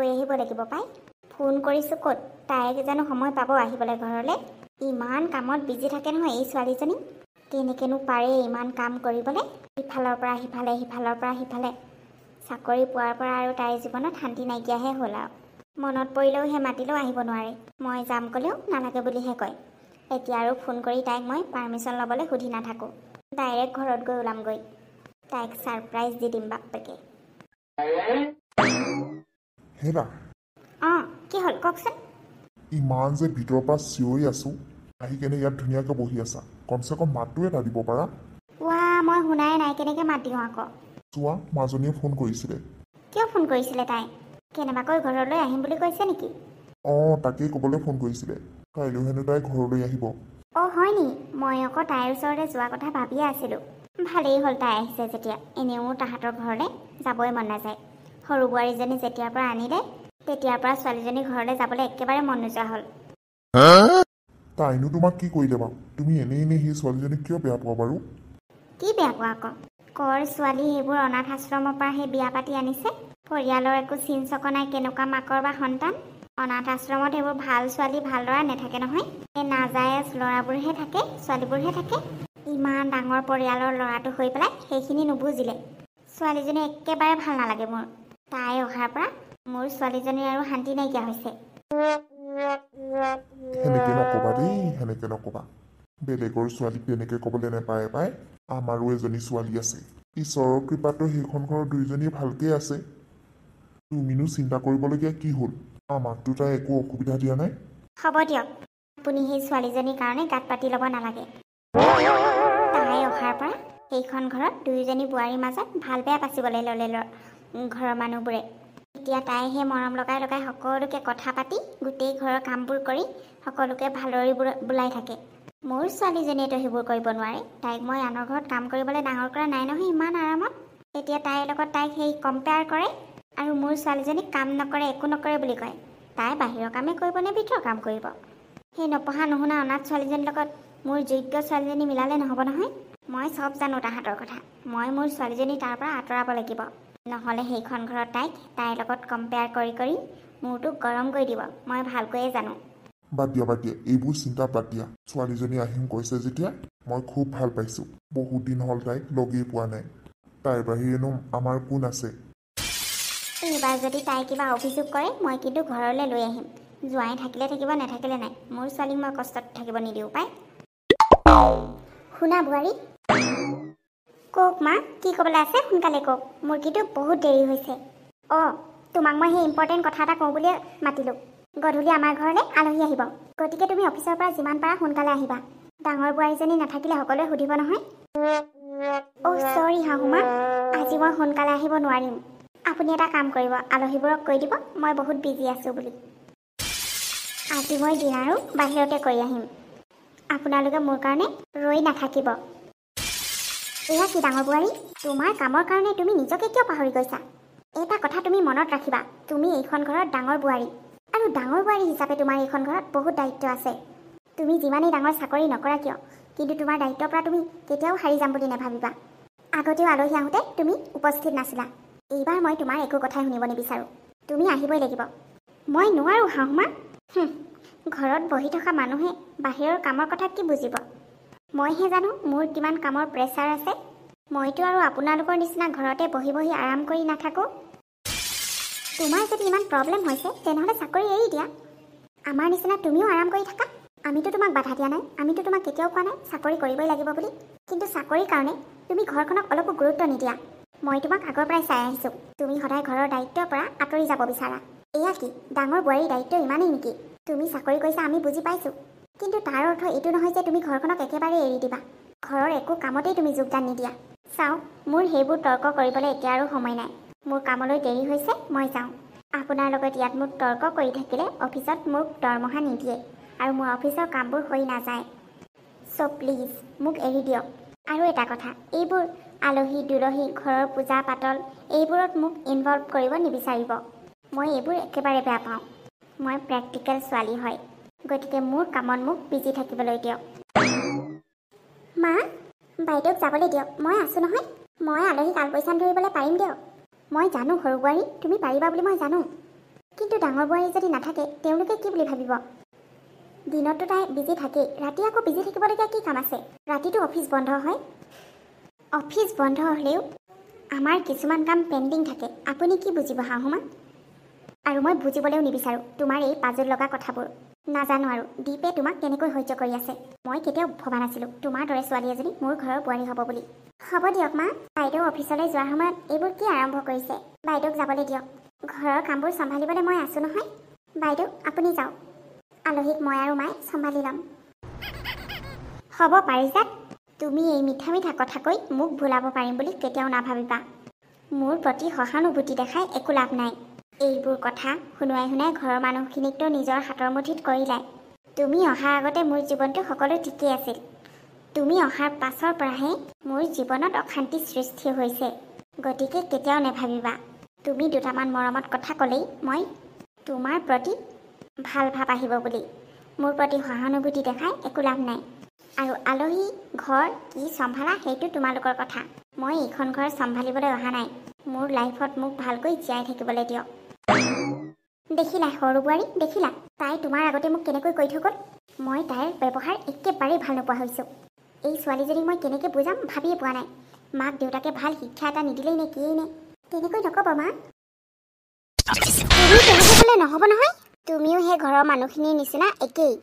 কৰি আহিব লাগিব পাই। ফোন কৰিছোঁ ক'ত, তাইক জানো সময় পাব আহিবলৈ ঘৰলৈ? ইমান কামত বিজি থাকে নহয় এই ছোৱালীজনী। কেনেকৈনো পাৰে ইমান কাম কৰিবলৈ, ইফালৰ পৰা সিফালে সিফালৰ পৰা সিফালে। চাকৰি পোৱাৰ পৰা আৰু তাইৰ জীৱনত শান্তি নাইকিয়াহে হ'ল আৰু। মনত পৰিলেও সেই মাতিলেও আহিব নোৱাৰে, মই যাম ক'লেও নালাগে বুলিহে কয়। এতিয়া আৰু ফোন কৰি তাইক মই পাৰ্মিশ্যন ল'বলৈ সুধি নাথাকোঁ, ডাইৰেক্ট ঘৰত গৈ ওলামগৈ। তাইক ছাৰপ্ৰাইজ দি দিম বাপ্পেকে। হেৰা অঁ কি হ'ল কওকচোন। ইমান যে ভিতৰৰ পৰা চিঞৰি আছোঁ, আহি কেনে ইয়াত ধুনীয়াকৈ বহি আছা, কমচে কম মাতটো এটা দিব পাৰা। ৱা মই শুনাই নাই, কেনেকৈ মাত দিওঁ আকৌ। চোৱা মাজনীয়ে ফোন কৰিছিলে। কিয় ফোন কৰিছিলে তাই? কেনেবাকৈ ঘৰলৈ আহিম বুলি কৈছে নেকি? অঁ তাকেই ক'বলৈ ফোন কৰিছিলে, কাইলৈ হেনো তাই ঘৰলৈ আহিব। অঁ হয় নি? মই আকৌ তাইৰ ওচৰলৈ যোৱা কথা ভাবিয়ে আছিলোঁ। ভালেই হ'ল তাই আহিছে যেতিয়া, এনেও তাহাঁতৰ ঘৰলৈ যাবই মন নাযায়। সৰু বোৱাৰীজনী যেতিয়াৰ পৰা আনিলে তেতিয়াৰ পৰা ছোৱালীজনীৰ ঘৰলৈ যাবলৈ একেবাৰে মন নোযোৱা হ'ল। তাইনো তোমাক কি কৰিলে বাৰু? তুমি এনেই সেই ছোৱালীজনীক কিয় বেয়া পোৱা বাৰু? কি বেয়া পোৱা আকৌ? কৰ ছোৱালী সেইবোৰ অনাথ আশ্ৰমৰ পৰা সেই বিয়া পাতি আনিছে, পৰিয়ালৰ একো চিন চক নাই, কেনেকুৱা মাকৰ বা সন্তান। অনাথ আশ্ৰমত সেইবোৰ ভাল ছোৱালী ভাল ল'ৰা নাথাকে নহয়, এই নাজায়েজ ল'ৰাবোৰহে থাকে, ছোৱালীবোৰহে থাকে। ইমান ডাঙৰ পৰিয়ালৰ ল'ৰাটো হৈ পেলাই সেইখিনি নুবুজিলে। ছোৱালীজনী একেবাৰে ভাল নালাগে মোৰ। তাই অহাৰ পৰা মোৰ ছোৱালীজনীৰ আৰু শান্তি নাইকিয়া হৈছে। সেনেকৈ নক'বা দেই, সেনেকৈ নক'বা। বেলেগৰ ছোৱালীক তেনেকৈ ক'বলৈ নাপায় পাই। আমাৰো এজনী ছোৱালী আছে, ঈশ্বৰৰ কৃপাতো সেইখন ঘৰৰ দুইজনী ভালকৈ আছে। তুমিনো চিন্তা কৰিবলগীয়া কি হ'ল? আমাকতো তাই একো অসুবিধা দিয়া নাই। হ'ব দিয়ক, আপুনি সেই ছোৱালীজনীৰ কাৰণে গাত পাতি ল'ব নালাগে। তাই অহাৰ পৰা সেইখন ঘৰত দুয়োজনী বোৱাৰীৰ মাজত ভাল বেয়া পাচিবলৈ ল'লে ঘৰৰ মানুহবোৰে। এতিয়া তাই সেই মৰম লগাই লগাই সকলোকে কথা পাতি গোটেই ঘৰৰ কামবোৰ কৰি সকলোকে ভালৰি বোলাই থাকে। মোৰ ছোৱালীজনীয়েতো সেইবোৰ কৰিব নোৱাৰে। তাইক মই আনৰ ঘৰত কাম কৰিবলৈ ডাঙৰ কৰা নাই নহয় ইমান আৰামত। এতিয়া তাইৰ লগত তাইক সেই কম্পেয়াৰ কৰে আৰু মোৰ ছোৱালীজনীক কাম নকৰে, একো নকৰে বুলি কয়। তাই বাহিৰৰ কামেই কৰিব নে ভিতৰৰ কাম কৰিব? সেই নপঢ়া নুশুনা অনাথ ছোৱালীজনীৰ লগত মোৰ যোগ্য ছোৱালীজনী মিলালে নহ'ব নহয়। মই চব জানো তাহাঁতৰ কথা। মই মোৰ ছোৱালীজনী তাৰ পৰা আঁতৰাব লাগিব, নহ'লে সেইখন ঘৰত তাইৰ লগত কম্পেয়াৰ কৰি কৰি মূৰটো গৰম কৰি দিব। মই ভালকৈয়ে জানো। বাদ দিয়া, এইবোৰ চিন্তা বাদ দিয়া। ছোৱালীজনী আহিম কৈছে যেতিয়া মই খুব ভাল পাইছোঁ। বহুত দিন হ'ল তাইক লগেই পোৱা নাই। তাইৰ বাহিৰেনো আমাৰ কোন আছে? এইবাৰ যদি তাই কিবা অভিযোগ কৰে মই কিন্তু ঘৰলৈ লৈ আহিম। জোঁৱাই থাকিলে থাকিব, নাথাকিলে নাই। মোৰ ছোৱালীক মই কষ্টত থাকিব নিদিওঁ পাই। শুনা বোৱাৰী, কওক মা, কি ক'বলৈ আছে সোনকালে কওক, মোৰ কিন্তু বহুত দেৰি হৈছে। অঁ তোমাক মই সেই ইম্পৰ্টেণ্ট কথা এটা কওঁ বুলিয়ে মাতিলোঁ। গধূলি আমাৰ ঘৰলৈ আলহী আহিব, গতিকে তুমি অফিচৰ পৰা যিমান পাৰা সোনকালে আহিবা। ডাঙৰ বোৱাৰীজনী নাথাকিলে সকলোৱে সুধিব নহয়। অ' চৰি শাহুমা, আজি মই সোনকালে আহিব নোৱাৰিম। আপুনি এটা কাম কৰিব, আলহীবোৰক কৈ দিব মই বহুত বিজি আছোঁ বুলি। আজি মই ডিনাৰো বাহিৰতে কৰি আহিম, আপোনালোকে মোৰ কাৰণে ৰৈ নাথাকিব। এয়া কি ডাঙৰ বোৱাৰী, তোমাৰ কামৰ কাৰণে তুমি নিজকে কিয় পাহৰি গৈছা? এটা কথা তুমি মনত ৰাখিবা, তুমি এইখন ঘৰত ডাঙৰ বোৱাৰী, আৰু ডাঙৰ বোৱাৰী হিচাপে তোমাৰ এইখন ঘৰত বহুত দায়িত্ব আছে। তুমি যিমানেই ডাঙৰ চাকৰি নকৰা কিয়, কিন্তু তোমাৰ দায়িত্বৰ পৰা তুমি কেতিয়াও হাৰি যাম বুলি নাভাবিবা। আগতেও আলহী আহোঁতে তুমি উপস্থিত নাছিলা, এইবাৰ মই তোমাৰ একো কথাই শুনিব নিবিচাৰোঁ। তুমি আহিবই লাগিব। মই নোৱাৰোঁ শাহুমা। ঘৰত বহি থকা মানুহে বাহিৰৰ কামৰ কথা কি বুজিব? মইহে জানো মোৰ কিমান কামৰ প্ৰেছাৰ আছে। মইতো আৰু আপোনালোকৰ নিচিনা ঘৰতে বহি বহি আৰাম কৰি নাথাকোঁ। তোমাৰ যদি ইমান প্ৰব্লেম হৈছে তেনেহ'লে চাকৰি এৰি দিয়া। আমাৰ নিচিনা তুমিও আৰাম কৰি থাকা। আমিতো তোমাক বাধা দিয়া নাই, আমিতো তোমাক কেতিয়াও কোৱা নাই চাকৰি কৰিবই লাগিব বুলি। কিন্তু চাকৰিৰ কাৰণে তুমি ঘৰখনক অলপো গুৰুত্ব নিদিয়া। মই তোমাক আগৰ পৰাই চাই আহিছোঁ, তুমি সদায় ঘৰৰ দায়িত্বৰ পৰা আঁতৰি যাব বিচাৰা। এয়া কি ডাঙৰ বোৱাৰীৰ দায়িত্ব ইমানেই নেকি? তুমি চাকৰি কৰিছা আমি বুজি পাইছোঁ, কিন্তু তাৰ অৰ্থ এইটো নহয় যে তুমি ঘৰখনক একেবাৰে এৰি দিবা। ঘৰৰ একো কামতেই তুমি যোগদান নিদিয়া। চাওক, মোৰ সেইবোৰ তৰ্ক কৰিবলৈ এতিয়া আৰু সময় নাই। মোৰ কামলৈ দেৰি হৈছে, মই যাওঁ। আপোনাৰ লগত ইয়াত মোক তৰ্ক কৰি থাকিলে অফিচত মোক দৰমহা নিদিয়ে আৰু মোৰ অফিচৰ কামবোৰ হৈ নাযায়। চ' প্লিজ মোক এৰি দিয়ক। আৰু এটা কথা, এইবোৰ আলহী দুলহী, ঘৰৰ পূজা পাতল এইবোৰত মোক ইনভলভ কৰিব নিবিচাৰিব। মই এইবোৰ একেবাৰে বেয়া পাওঁ। মই প্ৰেক্টিকেল ছোৱালী হয়, গতিকে মোৰ কামত মোক বিজি থাকিবলৈ দিয়ক। মা, বাইদেউক যাবলৈ দিয়ক, মই আছোঁ নহয়। মই আলহীক আলপৈচান ধৰিবলৈ পাৰিম দিয়ক। মই জানো সৰু বোৱাৰী, তুমি পাৰিবা বুলি মই জানো। কিন্তু ডাঙৰ বোৱাৰী যদি নাথাকে তেওঁলোকে কি বুলি ভাবিব? দিনততো তাই বিজি থাকেই, ৰাতি আকৌ বিজি থাকিবলগীয়া কি কাম আছে? ৰাতিটো অফিচ বন্ধ হয়। অফিচ বন্ধ হ'লেও আমাৰ কিছুমান কাম পেণ্ডিং থাকে। আপুনি কি বুজিব শাহুমা? আৰু মই বুজিবলৈও নিবিচাৰোঁ তোমাৰ এই পাজল লগা কথাবোৰ। নাজানো আৰু দীপে তোমাক কেনেকৈ সহ্য কৰি আছে। মই কেতিয়াও ভবা নাছিলোঁ তোমাৰ দৰে ছোৱালী এজনী মোৰ ঘৰৰ বোৱাৰী হ'ব বুলি। হ'ব দিয়ক মা, বাইদেউ অফিচলৈ যোৱাৰ সময়ত এইবোৰ কি আৰম্ভ কৰিছে? বাইদেউক যাবলৈ দিয়ক, ঘৰৰ কামবোৰ চম্ভালিবলৈ মই আছোঁ নহয়। বাইদেউ আপুনি যাওক, আলহীক মই আৰু মায়ে চম্ভালি ল'ম। হ'ব পাৰিজাত, তুমি এই মিঠা মিঠা কথা কৈ মোক ভুলাব পাৰিম বুলি কেতিয়াও নাভাবিবা। মোৰ প্ৰতি সহানুভূতি দেখাই একো লাভ নাই। এইবোৰ কথা শুনাই শুনাই ঘৰৰ মানুহখিনিকতো নিজৰ হাতৰ মুঠিত কৰিলাই। তুমি অহাৰ আগতে মোৰ জীৱনটো সকলো ঠিকেই আছিল। তুমি অহাৰ পাছৰ পৰাহে মোৰ জীৱনত অশান্তি সৃষ্টি হৈছে। গতিকে কেতিয়াও নাভাবিবা তুমি দুটামান মৰমত কথা ক'লেই মই তোমাৰ প্ৰতি ভাল ভাৱ আহিব বুলি। মোৰ প্ৰতি সহানুভূতি দেখাই একো লাভ নাই। আৰু আলহী ঘৰ কি চম্ভালা সেইটো তোমালোকৰ কথা। মই এইখন ঘৰ চম্ভালিবলৈ অহা নাই। মোৰ লাইফত মোক ভালকৈ জীয়াই থাকিবলৈ দিয়ক। দেখিলা সৰু বোৱাৰী, দেখিলা তাই তোমাৰ আগতে মোক কেনেকৈ কৈ থৈ গ'ল। মই তাইৰ ব্যৱহাৰ একেবাৰেই ভাল নোপোৱা হৈছোঁ। এই ছোৱালীজনীক মই কেনেকৈ বুজাম ভাবিয়ে পোৱা নাই। মাক দেউতাকে ভাল শিক্ষা এটা নিদিলেই নে কিয়েই নে। তেনেকৈ নক'ব মা, তুমি তেনেকৈ ক'লে নহ'ব নহয়। তুমিও সেই ঘৰৰ মানুহখিনিৰ নিচিনা একেই।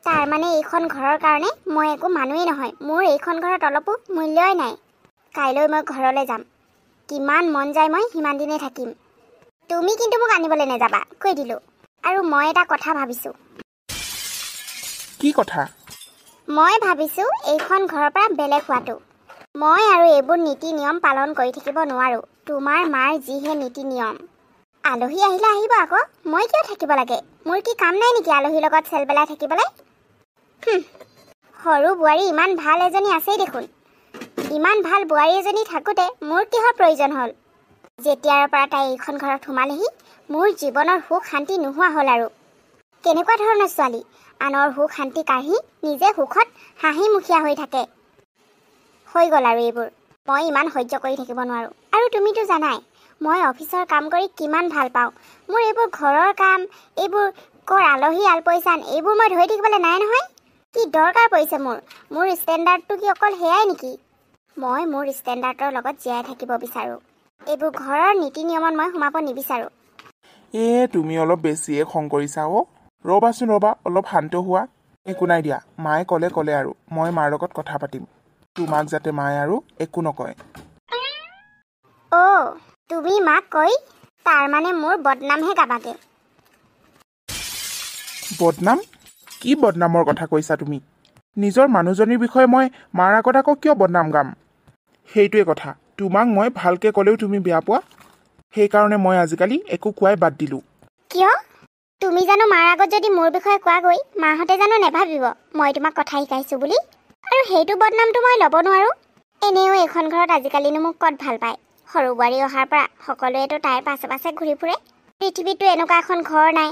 তাৰমানে এইখন ঘৰৰ কাৰণে মই একো মানুহেই নহয়। মোৰ এইখন ঘৰত অলপো মূল্যই নাই। কাইলৈ মই ঘৰলৈ যাম, কিমান মন যায় মই সিমান দিনেই থাকিম। তুমি কিন্তু মোক আনিবলৈ নাযাবা, কৈ দিলোঁ। আৰু মই এটা কথা ভাবিছোঁ। কি কথা? মই ভাবিছোঁ এইখন ঘৰৰ পৰা বেলেগ হোৱাটো। মই আৰু এইবোৰ নীতি নিয়ম পালন কৰি থাকিব নোৱাৰোঁ। তোমাৰ মাৰ যিহে নীতি নিয়ম। আলহী আহিলে আহিব আকৌ, মই কিয় থাকিব লাগে? মোৰ কি কাম নাই নেকি আলহীৰ লগত চেল পেলাই থাকিবলৈ? সৰু বোৱাৰী ইমান ভাল এজনী আছেই দেখোন। ইমান ভাল বোৱাৰী এজনী থাকোঁতে মোৰ কিহৰ প্ৰয়োজন হ'ল? যেতিয়াৰ পৰা তাই এইখন ঘৰত সোমালেহি মোৰ জীৱনৰ সুখ শান্তি নোহোৱা হ'ল। আৰু কেনেকুৱা ধৰণৰ ছোৱালী, আনৰ সুখ শান্তি কাঢ়ি নিজে সুখত হাঁহিমুখীয়া হৈ থাকে। হৈ গ'ল আৰু এইবোৰ। মই ইমান সহ্য কৰি থাকিব নোৱাৰোঁ। আৰু তুমিতো জানাই মই অফিচৰ কাম কৰি কিমান ভাল পাওঁ। মোৰ এইবোৰ ঘৰৰ কাম, এইবোৰ আলহী আলপৈচান, এইবোৰ মই ধৰি থাকিবলৈ নাই নহয়। কি দৰকাৰ পৰিছে মোৰ? মোৰ ষ্টেণ্ডাৰ্ডটো কি অকল সেয়াই নেকি? মই মোৰ ষ্টেণ্ডাৰ্ডৰ লগত জীয়াই থাকিব বিচাৰোঁ। এইবোৰ ঘৰৰ নীতি নিয়মত মই সোমাব নিবিচাৰোঁ। তুমি অলপ বেছিয়ে খং কৰিছা অ'। ৰ'বাচোন ৰ'বা, অলপ শান্ত হোৱা। একো নাই দিয়া, মায়ে ক'লে আৰু মই মাৰ লগত কথা পাতিম। তোমাক যাতে মায়ে আৰু একো নকয়। অ' তুমি মাক কৈ তাৰমানে মোৰ বদনামহে গাবাগে। বদনাম? কি বদনামৰ কথা কৈছা তুমি? নিজৰ মানুহজনীৰ বিষয়ে মই মাৰ আগত আকৌ কিয় বদনাম গাম? সেইটোৱে কথা, তোমাক মই ভালকৈ ক'লেও তুমি বেয়া পোৱা। সেইকাৰণে মই আজিকালি একো কোৱাই বাদ দিলোঁ। কিয়? তুমি জানো মাৰ আগত যদি মোৰ বিষয়ে কোৱাগৈ মাহঁতে জানো নেভাবিব মই তোমাক কথা শিকাইছোঁ বুলি? আৰু সেইটো বদনামটো মই ল'ব নোৱাৰোঁ। এনেও এইখন ঘৰত আজিকালিনো মোক ক'ত ভাল পায়। সৰু বোৱাৰী অহাৰ পৰা সকলোৱেতো তাইৰ পাছে পাছে ঘূৰি ফুৰে। পৃথিৱীততো এনেকুৱা এখন ঘৰ নাই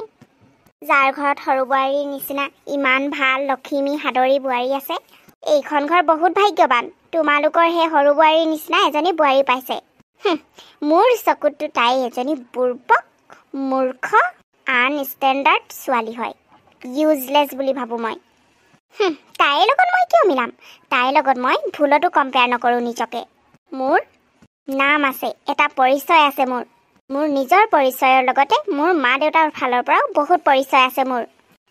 যাৰ ঘৰত সৰু বোৱাৰীৰ নিচিনা ইমান ভাল লখিমী সাদৰী বোৱাৰী আছে। এইখন ঘৰ বহুত ভাগ্যৱান তোমালোকৰ সেই সৰু বোৱাৰীৰ নিচিনা এজনী বোৱাৰী পাইছে। মোৰ চকুততো তাই এজনী বুৰ্বক, মূৰ্খ, আনষ্টেণ্ডাৰ্ড ছোৱালী হয়। ইউজলেছ বুলি ভাবোঁ মই। তাইৰ লগত মই কিয় মিলাম? তাইৰ লগত মই ভুলতো কম্পেয়াৰ নকৰোঁ নিজকে। মোৰ নাম আছে, এটা পৰিচয় আছে মোৰ। মোৰ নিজৰ পৰিচয়ৰ লগতে মোৰ মা দেউতাৰ ফালৰ পৰাও বহুত পৰিচয় আছে মোৰ।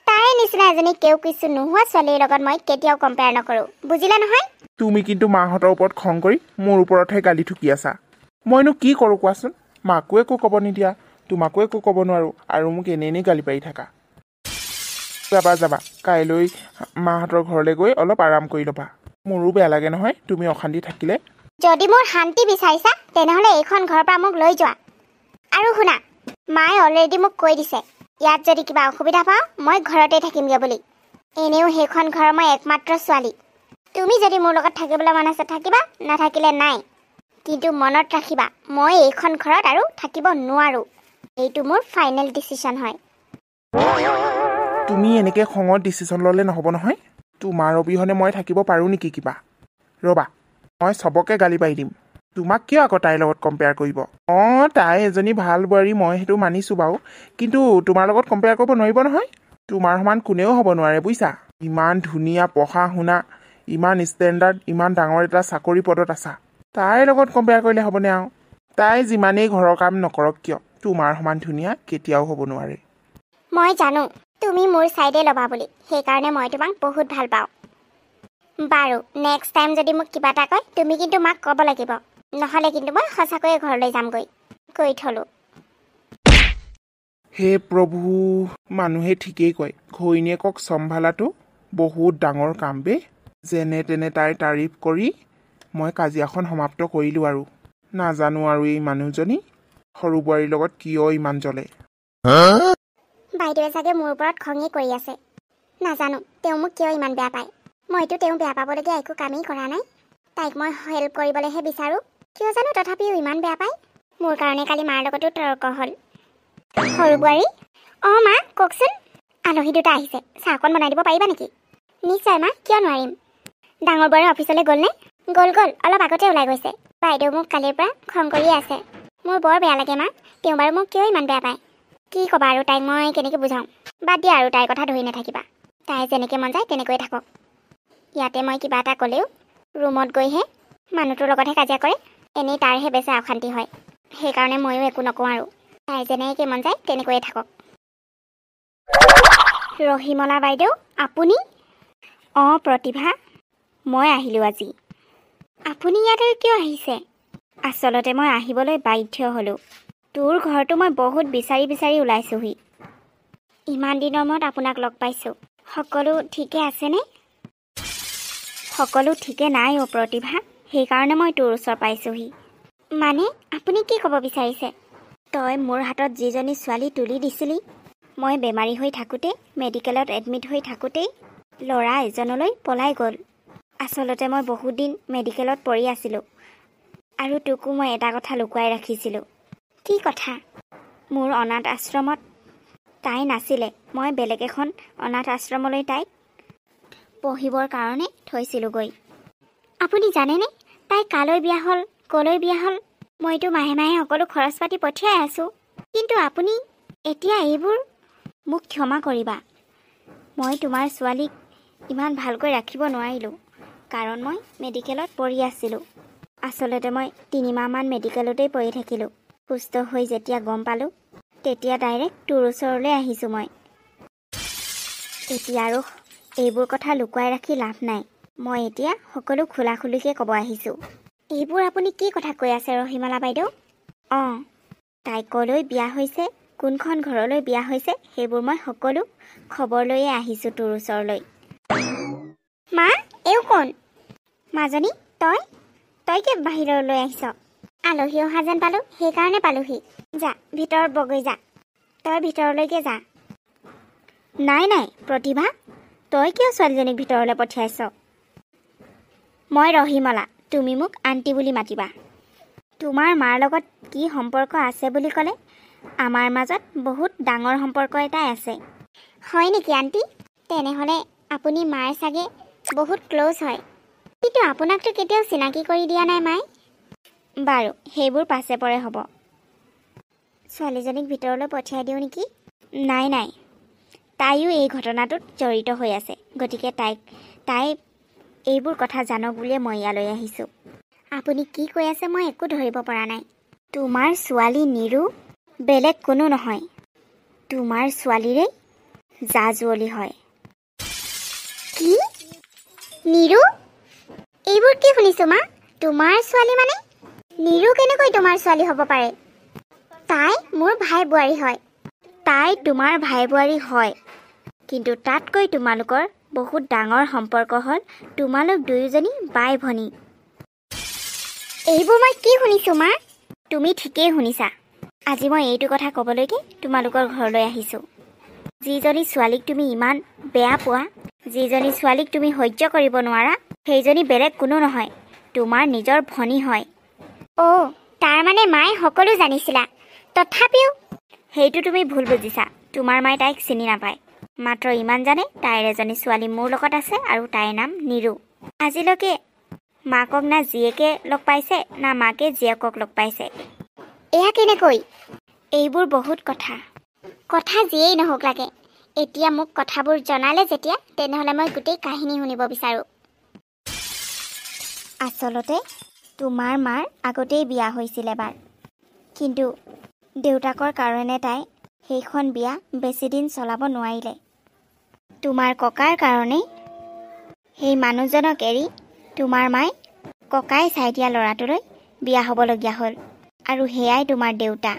তাইৰ নিচিনা এজনী কেও কিছু নোহোৱা ছোৱালীৰ লগত মই কেতিয়াও কম্পেয়াৰ নকৰোঁ, বুজিলা নহয়? তুমি কিন্তু মাহঁতৰ ওপৰত খং কৰি মোৰ ওপৰতহে গালি ঠুকি আছা। মইনো কি কৰোঁ কোৱাচোন? মাকো একো ক'ব নিদিয়া, তোমাকো একো ক'ব নোৱাৰোঁ, আৰু মোক এনেই গালি পাৰি থাকা। যাবা, কাইলৈ মাহঁতৰ ঘৰলৈ গৈ অলপ আৰাম কৰি ল'বা। মোৰো বেয়া লাগে নহয় তুমি অশান্তি থাকিলে। যদি মোৰ শান্তি বিচাৰিছা তেনেহ'লে এইখন ঘৰৰ পৰা মোক লৈ যোৱা। আৰু শুনা, মায়ে অলৰেডি মোক কৈ দিছে ইয়াত যদি কিবা অসুবিধা পাওঁ মই ঘৰতে থাকিমগৈ বুলি। এনেও সেইখন ঘৰৰ মই একমাত্ৰ ছোৱালী। তুমি যদি মোৰ লগত থাকিবলৈ মন আছে থাকিবা, নাথাকিলে নাই। কিন্তু মনত ৰাখিবা মই এইখন ঘৰত আৰু থাকিব নোৱাৰোঁ। এইটো মোৰ ফাইনেল ডিচিশ্যন হয়। তুমি এনেকৈ খঙত ডিচিশ্যন ল'লে নহ'ব নহয়। তোমাৰ অবিহনে মই থাকিব পাৰোঁ নেকি কিবা? ৰ'বা, মই চবকে গালি পাৰি দিম। তোমাক কিয় আকৌ তাইৰ লগত কম্পেয়াৰ কৰিব অঁ তাই এজনী ভাল বোৱাৰী মই সেইটো মানিছোঁ বাৰু কিন্তু তোমাৰ লগত কম্পেয়াৰ কৰিব নোৱাৰিব নহয় তোমাৰ সমান কোনেও হ'ব নোৱাৰে বুজিছা ইমান ধুনীয়া পঢ়া শুনা ইমান ষ্টেণ্ডাৰ্ড ইমান ডাঙৰ এটা চাকৰি পদত আছা তাইৰ লগত কম্পেয়াৰ কৰিলে হ'বনে আৰু তাই যিমানেই ঘৰৰ কাম নকৰক কিয় তোমাৰ সমান ধুনীয়া কেতিয়াও হ'ব নোৱাৰে মই জানো তুমি মোৰ ছাইডে ল'বা বুলি সেইকাৰণে মই তোমাক বহুত ভাল পাওঁ বাৰু নেক্সট টাইম যদি মোক কিবা এটা কয় তুমি কিন্তু মাক ক'ব লাগিব নহ'লে কিন্তু মই সঁচাকৈয়ে ঘৰলৈ যামগৈ কৈ থলোঁ হে প্ৰভু মানুহে ঠিকেই কয় ঘৈণীয়েকক চম্ভালাটো বহুত ডাঙৰ কাম বে যেনে তেনে তাইৰ তাৰিফ কৰি মই কাজিয়াখন সমাপ্ত কৰিলোঁ আৰু নাজানো আৰু এই মানুহজনী সৰু বোৱাৰীৰ লগত কিয় ইমান জ্বলে বাইদেৱে চাগে মোৰ ওপৰত খঙেই কৰি আছে নাজানো তেওঁ মোক কিয় ইমান বেয়া পায় মইতো তেওঁ বেয়া পাবলগীয়া একো কামেই কৰা নাই তাইক মই হেল্প কৰিবলৈহে বিচাৰোঁ কিয় জানো তথাপিও ইমান বেয়া পায় মোৰ কাৰণে কালি মাৰ লগতো তৰ্ক হ'ল সৰু বোৱাৰী অঁ মা কওকচোন আলহী দুটা আহিছে চাহ অকণ বনাই দিব পাৰিবা নেকি নিশ্চয় মা কিয় নোৱাৰিম ডাঙৰ বোৱাৰী অফিচলৈ গ'লনে গ'ল অলপ আগতে ওলাই গৈছে বাইদেউ মোক কালিৰ পৰা খং কৰিয়ে আছে মোৰ বৰ বেয়া লাগে মা তেওঁ বাৰু মোক কিয় ইমান বেয়া পায় কি ক'বা আৰু তাইক মই কেনেকৈ বুজাওঁ বাদ দিয়া আৰু তাইৰ কথা ধৰি নাথাকিবা তাই যেনেকৈ মন যায় তেনেকৈয়ে থাকক ইয়াতে মই কিবা এটা ক'লেও ৰুমত গৈহে মানুহটোৰ লগতহে কাজিয়া কৰে এনেই তাৰহে বেছি অশান্তি হয় সেইকাৰণে ময়ো একো নকওঁ আৰু তাই যেনেকৈ মন যায় তেনেকৈয়ে থাকক ৰহিমলা বাইদেউ আপুনি অঁ প্ৰতিভা মই আহিলোঁ আজি আপুনি ইয়ালৈ কিয় আহিছে আচলতে মই আহিবলৈ বাধ্য হ'লোঁ তোৰ ঘৰটো মই বহুত বিচাৰি বিচাৰি ওলাইছোঁহি ইমান দিনৰ মূৰত আপোনাক লগ পাইছোঁ সকলো ঠিকে আছেনে সকলো ঠিকে নাই অ' প্ৰতিভা সেইকাৰণে মই তোৰ ওচৰ পাইছোঁহি মানে আপুনি কি ক'ব বিচাৰিছে তই মোৰ হাতত যিজনী ছোৱালী তুলি দিছিলি মই বেমাৰী হৈ থাকোঁতেই মেডিকেলত এডমিট হৈ থাকোঁতেই ল'ৰা এজনলৈ পলাই গ'ল আচলতে মই বহুত দিন মেডিকেলত পৰি আছিলোঁ আৰু তোকো মই এটা কথা লুকুৱাই ৰাখিছিলোঁ কি কথা মোৰ অনাথ আশ্ৰমত তাই নাছিলে মই বেলেগ এখন অনাথ আশ্ৰমলৈ তাইক পঢ়িবৰ কাৰণে থৈছিলোঁগৈ আপুনি জানেনে তাই কালৈ বিয়া হ'ল ক'লৈ বিয়া হ'ল মইতো মাহে মাহে সকলো খৰচ পাতি পঠিয়াই আছোঁ কিন্তু আপুনি এতিয়া এইবোৰ মোক ক্ষমা কৰিবা মই তোমাৰ ছোৱালীক ইমান ভালকৈ ৰাখিব নোৱাৰিলোঁ কাৰণ মই মেডিকেলত পঢ়ি আছিলোঁ আচলতে মই 3 মাহমান মেডিকেলতেই পঢ়ি থাকিলোঁ সুস্থ হৈ যেতিয়া গম পালোঁ তেতিয়া ডাইৰেক্ট তোৰ ওচৰলৈ আহিছোঁ মই এতিয়া আৰু এইবোৰ কথা লুকুৱাই ৰাখি লাভ নাই মই এতিয়া সকলো খোলাখুলিকৈ ক'ব আহিছোঁ এইবোৰ আপুনি কি কথা কৈ আছে ৰহিমলা বাইদেউ অঁ তাই ক'লৈ বিয়া হৈছে কোনখন ঘৰলৈ বিয়া হৈছে সেইবোৰ মই সকলো খবৰ লৈয়ে আহিছোঁ তোৰ ওচৰলৈ মা এও কোন মাজনী তই কি বাহিৰলৈ আহিছ আলহী অহা যেন পালোঁ সেইকাৰণে পালোঁহি যা ভিতৰত বগৈ যা তই ভিতৰলৈকে যা নাই প্ৰতিভা তই কিয় ছোৱালীজনীক ভিতৰলৈ পঠিয়াইছ মই ৰহিমলা তুমি মোক আণ্টি বুলি মাতিবা তোমাৰ মাৰ লগত কি সম্পৰ্ক আছে বুলি ক'লে আমাৰ মাজত বহুত ডাঙৰ সম্পৰ্ক এটাই আছে হয় নেকি আণ্টি তেনেহ'লে আপুনি মাৰ চাগে বহুত ক্ল'জ হয় কিন্তু আপোনাকতো কেতিয়াও চিনাকি কৰি দিয়া নাই মায়ে বাৰু সেইবোৰ পাছে পৰে হ'ব ছোৱালীজনীক ভিতৰলৈ পঠিয়াই দিওঁ নেকি নাই তাইও এই ঘটনাটোত জড়িত হৈ আছে গতিকে তাই এইবোৰ কথা জানক বুলিয়ে মই ইয়ালৈ আহিছোঁ আপুনি কি কৈ আছে মই একো ধৰিব পৰা নাই তোমাৰ ছোৱালী নিৰু বেলেগ কোনো নহয় তোমাৰ ছোৱালীৰে জা-জুৱলি হয় কি নিৰু এইবোৰ কি শুনিছোঁ মা তোমাৰ ছোৱালী মানে নিৰু কেনেকৈ তোমাৰ ছোৱালী হ'ব পাৰে তাই মোৰ ভাই বোৱাৰী হয় তাই তোমাৰ ভাই বোৱাৰী হয় কিন্তু তাতকৈ তোমালোকৰ বহুত ডাঙৰ সম্পৰ্ক হ'ল তোমালোক দুয়োজনী বাই ভনী এইবোৰ মই কি শুনিছোঁ মা তুমি ঠিকেই শুনিছা আজি মই এইটো কথা ক'বলৈকে তোমালোকৰ ঘৰলৈ আহিছোঁ যিজনী ছোৱালীক তুমি ইমান বেয়া পোৱা যিজনী ছোৱালীক তুমি সহ্য কৰিব নোৱাৰা সেইজনী বেলেগ কোনো নহয় তোমাৰ নিজৰ ভনী হয় অ' তাৰমানে মায়ে সকলো জানিছিলা তথাপিও সেইটো তুমি ভুল বুজিছা তোমাৰ মায়ে তাইক চিনি নাপায় মাত্ৰ ইমান জানে তাইৰ এজনী ছোৱালী মোৰ লগত আছে আৰু তাইৰ নাম নিৰু আজিলৈকে মাকক না জীয়েকে লগ পাইছে না মাকে জীয়েকক লগ পাইছে। এয়া কেনেকৈ? এইবোৰ বহুত কথা যিয়েই নহওক লাগে, এতিয়া মোক কথাবোৰ জনালে যেতিয়া তেনেহ'লে মই গোটেই কাহিনী শুনিব বিচাৰোঁ। আচলতে তোমাৰ মাৰ আগতেই বিয়া হৈছিল এবাৰ, কিন্তু দেউতাকৰ কাৰণে তাই সেইখন বিয়া বেছিদিন চলাব নোৱাৰিলে। তোমাৰ ককাৰ কাৰণেই সেই মানুহজনক এৰি তোমাৰ মায়ে ককাই চাই দিয়া ল'ৰাটোলৈ বিয়া হ'বলগীয়া হ'ল, আৰু সেয়াই তোমাৰ দেউতা।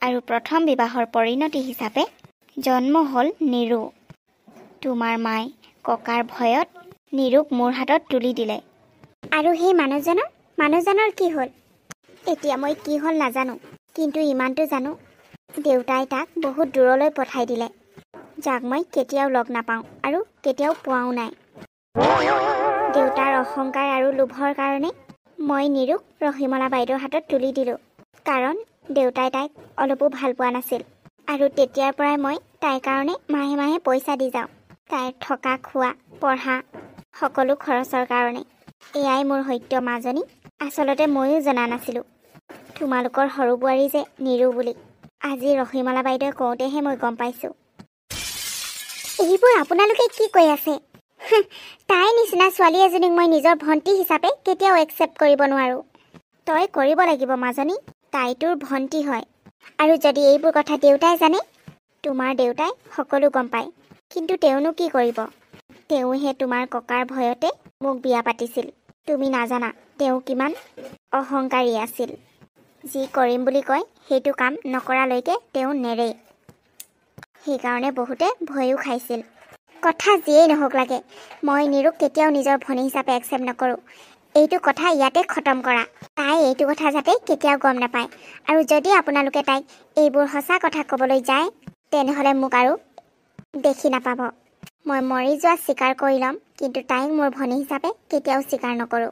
আৰু প্ৰথম বিবাহৰ পৰিণতি হিচাপে জন্ম হ'ল নিৰু। তোমাৰ মায়ে ককাৰ ভয়ত নিৰুক মোৰ হাতত তুলি দিলে। আৰু সেই মানুহজনৰ কি হ'ল? এতিয়া মই কি হ'ল নাজানো, কিন্তু ইমানটো জানো দেউতাই তাক বহুত দূৰলৈ পঠাই দিলে, যাক মই কেতিয়াও লগ নাপাওঁ আৰু কেতিয়াও পোৱাও নাই। দেউতাৰ অহংকাৰ আৰু লোভৰ কাৰণে মই নিৰুক ৰহিমলা বাইদেউৰ হাতত তুলি দিলোঁ, কাৰণ দেউতাই তাইক অলপো ভাল পোৱা নাছিল। আৰু তেতিয়াৰ পৰাই মই তাইৰ কাৰণে মাহে মাহে পইচা দি যাওঁ, তাইৰ থকা খোৱা পঢ়া সকলো খৰচৰ কাৰণে। এয়াই মোৰ সত্য মাজনী। আচলতে ময়ো জনা নাছিলোঁ তোমালোকৰ সৰু বোৱাৰী যে নিৰু বুলি। আজি ৰহিমলা বাইদেৱে কওঁতেহে মই গম পাইছোঁ। এইবোৰ আপোনালোকে কি কৈ আছে? তাইৰ নিচিনা ছোৱালী এজনীক মই নিজৰ ভণ্টি হিচাপে কেতিয়াও একচেপ্ট কৰিব নোৱাৰোঁ। তই কৰিব লাগিব মাজনী, তাই তোৰ ভণ্টি হয়। আৰু যদি এইবোৰ কথা দেউতাই জানে, তোমাৰ দেউতাই সকলো গম পায়, কিন্তু তেওঁনো কি কৰিব? তেওঁহে তোমাৰ ককাৰ ভয়তে মোক বিয়া পাতিছিল। তুমি নাজানা তেওঁ কিমান অহংকাৰী আছিল। যি কৰিম বুলি কয় সেইটো কাম নকৰালৈকে তেওঁ নেৰে। সেইকাৰণে বহুতে ভয়ো খাইছিল। কথা যিয়েই নহওক লাগে, মই নিৰুক কেতিয়াও নিজৰ ভনী হিচাপে একচেপ্ট নকৰোঁ। এইটো কথা ইয়াতে খতম কৰা। তাই এইটো কথা যাতে কেতিয়াও গম নাপায়, আৰু যদি আপোনালোকে তাইক এইবোৰ সঁচা কথা ক'বলৈ যায় তেনেহ'লে মোক আৰু দেখি নাপাব। মই মৰি যোৱা স্বীকাৰ কৰি ল'ম, কিন্তু তাইক মোৰ ভনী হিচাপে কেতিয়াও স্বীকাৰ নকৰোঁ।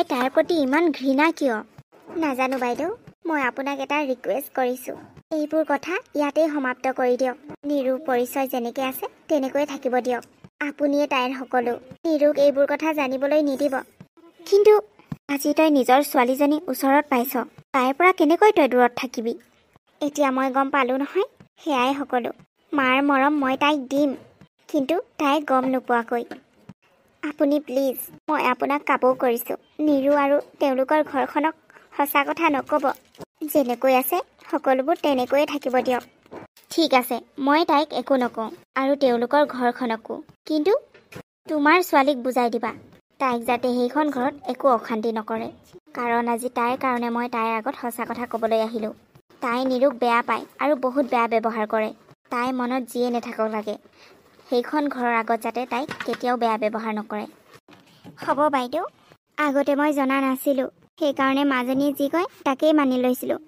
তাইৰ প্ৰতি ইমান ঘৃণা কিয়? নাজানো বাইদেউ, মই আপোনাক এটা ৰিকুৱেষ্ট কৰিছোঁ, এইবোৰ কথা ইয়াতেই সমাপ্ত কৰি দিয়ক। নিৰুৰ পৰিচয় যেনেকৈ আছে তেনেকৈয়ে থাকিব দিয়ক। আপুনিয়ে তাইৰ সকলো। নিৰুক এইবোৰ কথা জানিবলৈ নিদিব। কিন্তু আজি তই নিজৰ ছোৱালীজনী ওচৰত পাইছ, তাইৰ পৰা কেনেকৈ তই দূৰত থাকিবি? এতিয়া মই গম পালোঁ নহয়, সেয়াই সকলো। মাৰ মৰম মই তাইক দিম, কিন্তু তাইক গম নোপোৱাকৈ। আপুনি প্লিজ, মই আপোনাক কাবৌ কৰিছোঁ, নিৰু আৰু তেওঁলোকৰ ঘৰখনক সঁচা কথা নক'ব। যেনেকৈ আছে সকলোবোৰ তেনেকৈয়ে থাকিব দিয়ক। ঠিক আছে, মই তাইক একো নকওঁ আৰু তেওঁলোকৰ ঘৰখনকো, কিন্তু তোমাৰ ছোৱালীক বুজাই দিবা তাইক যাতে সেইখন ঘৰত একো অশান্তি নকৰে। কাৰণ আজি তাইৰ কাৰণে মই তাইৰ আগত সঁচা কথা ক'বলৈ আহিলোঁ। তাই নিৰুক বেয়া পায় আৰু বহুত বেয়া ব্যৱহাৰ কৰে। তাই মনত যিয়ে নাথাকক লাগে, সেইখন ঘৰৰ আগত যাতে তাইক কেতিয়াও বেয়া ব্যৱহাৰ নকৰে। হ'ব বাইদেউ, আগতে মই জনা নাছিলোঁ, সেইকাৰণে মাজনীয়ে যি কয় তাকেই মানি লৈছিলোঁ।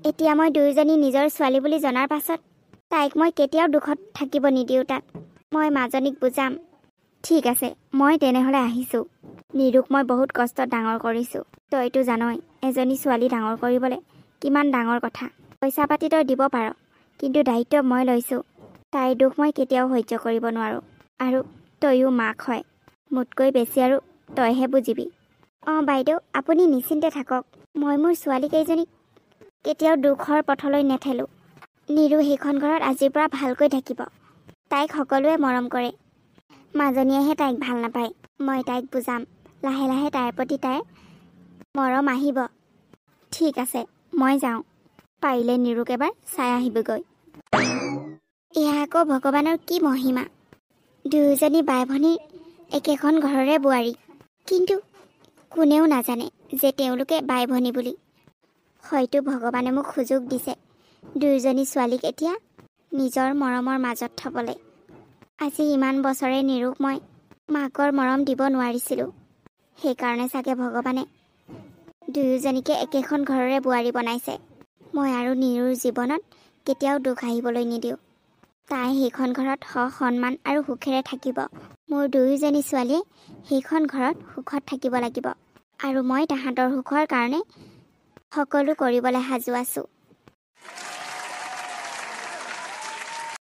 এতিয়া মই দুয়োজনী নিজৰ ছোৱালী বুলি জনাৰ পাছত তাইক মই কেতিয়াও দুখত থাকিব নিদিওঁ। তাক মই মাজনীক বুজাম। ঠিক আছে, মই তেনেহ'লে আহিছোঁ। নিৰুক মই বহুত কষ্টত ডাঙৰ কৰিছোঁ। তইতো জানই এজনী ছোৱালী ডাঙৰ কৰিবলৈ কিমান ডাঙৰ কথা। পইচা পাতি তই দিব পাৰ, কিন্তু দায়িত্ব মই লৈছোঁ। তাইৰ দুখ মই কেতিয়াও সহ্য কৰিব নোৱাৰোঁ। আৰু তইও মাক হয়, মোতকৈ বেছি আৰু তইহে বুজিবি। অঁ বাইদেউ, আপুনি নিশ্চিন্তে থাকক। মই মোৰ ছোৱালীকেইজনীক কেতিয়াও দুখৰ পথলৈ নেঠেলোঁ। নিৰু সেইখন ঘৰত আজিৰ পৰা ভালকৈ থাকিব। তাইক সকলোৱে মৰম কৰে, মাজনীয়েহে তাইক ভাল নাপায়। মই তাইক বুজাম, লাহে লাহে তাইৰ প্ৰতি তাইৰ মৰম আহিব। ঠিক আছে, মই যাওঁ। পাৰিলে নিৰুক এবাৰ চাই আহিবগৈ। এয়া আকৌ ভগৱানৰ কি মহিমা! দুয়োজনী বাই ভনীৰ একেখন ঘৰৰে বোৱাৰী, কিন্তু কোনেও নাজানে যে তেওঁলোকে বাই ভনী বুলি। হয়তো ভগৱানে মোক সুযোগ দিছে দুয়োজনী ছোৱালীক এতিয়া নিজৰ মৰমৰ মাজত থ'বলৈ। আজি ইমান বছৰে নিৰুক মই মাকৰ মৰম দিব নোৱাৰিছিলোঁ, সেইকাৰণে চাগে ভগৱানে দুয়োজনীকে একেখন ঘৰৰে বোৱাৰী বনাইছে। মই আৰু নিৰুৰ জীৱনত কেতিয়াও দুখ আহিবলৈ নিদিওঁ। তাই সেইখন ঘৰত সন্মান আৰু সুখেৰে থাকিব। মোৰ দুয়োজনী ছোৱালীয়ে সেইখন ঘৰত সুখত থাকিব লাগিব, আৰু মই তাহাঁতৰ সুখৰ কাৰণে সকলো কৰিবলৈ সাজু আছোঁ।